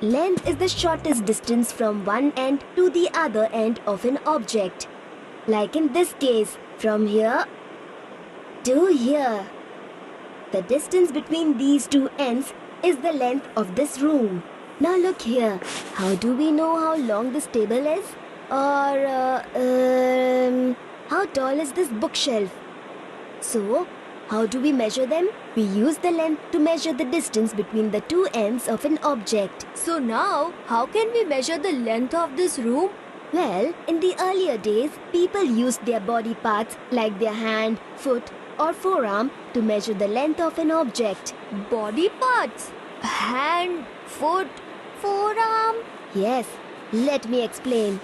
Length is the shortest distance from one end to the other end of an object. Like in this case, from here to here. The distance between these two ends is the length of this room. Now look here. How do we know how long this table is? Or, how tall is this bookshelf? So, how do we measure them? We use the length to measure the distance between the two ends of an object. So now, how can we measure the length of this room? Well, in the earlier days, people used their body parts like their hand, foot, or forearm to measure the length of an object. Body parts? Hand, foot, forearm? Yes, let me explain.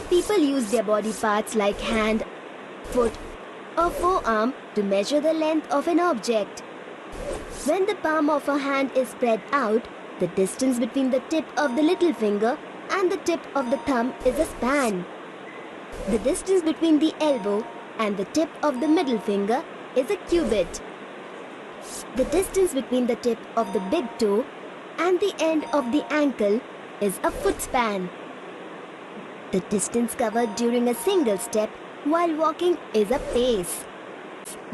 People use their body parts like hand, foot, or forearm to measure the length of an object. When the palm of a hand is spread out, the distance between the tip of the little finger and the tip of the thumb is a span. The distance between the elbow and the tip of the middle finger is a cubit. The distance between the tip of the big toe and the end of the ankle is a foot span. The distance covered during a single step while walking is a pace.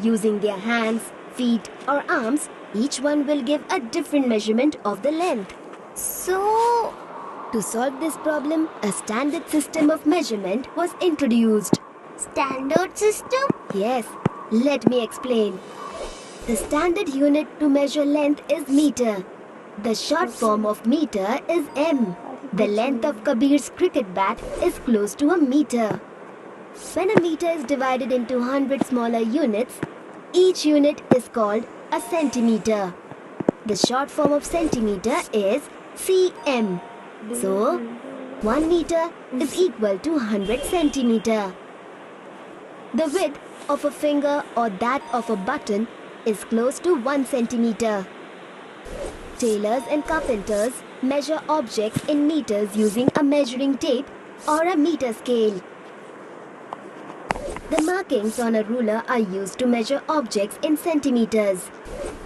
Using their hands, feet, or arms, each one will give a different measurement of the length. So, To solve this problem, a standard system of measurement was introduced. standard system? Yes, let me explain. The standard unit to measure length is meter. The short form of meter is m. The length of Kabir's cricket bat is close to a meter. When a meter is divided into 100 smaller units, each unit is called a centimeter. The short form of centimeter is cm. So, 1 meter is equal to 100 centimeter. The width of a finger or that of a button is close to 1 centimeter. Tailors and carpenters measure objects in meters using a measuring tape or a meter scale. The markings on a ruler are used to measure objects in centimeters.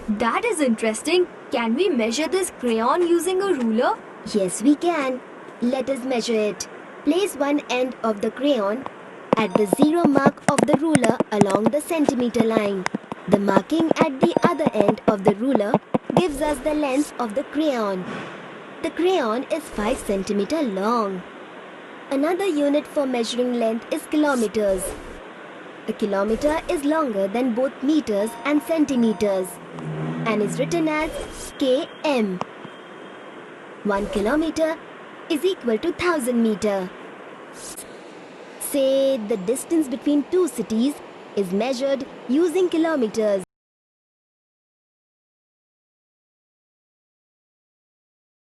That is interesting. Can we measure this crayon using a ruler? Yes, we can. Let us measure it. Place one end of the crayon at the zero mark of the ruler along the centimeter line. The marking at the other end of the ruler gives us the length of the crayon. The crayon is 5 centimeter long. Another unit for measuring length is kilometers. A kilometer is longer than both meters and centimeters and is written as km. 1 kilometer is equal to 1000 meter. Say the distance between two cities is measured using kilometers.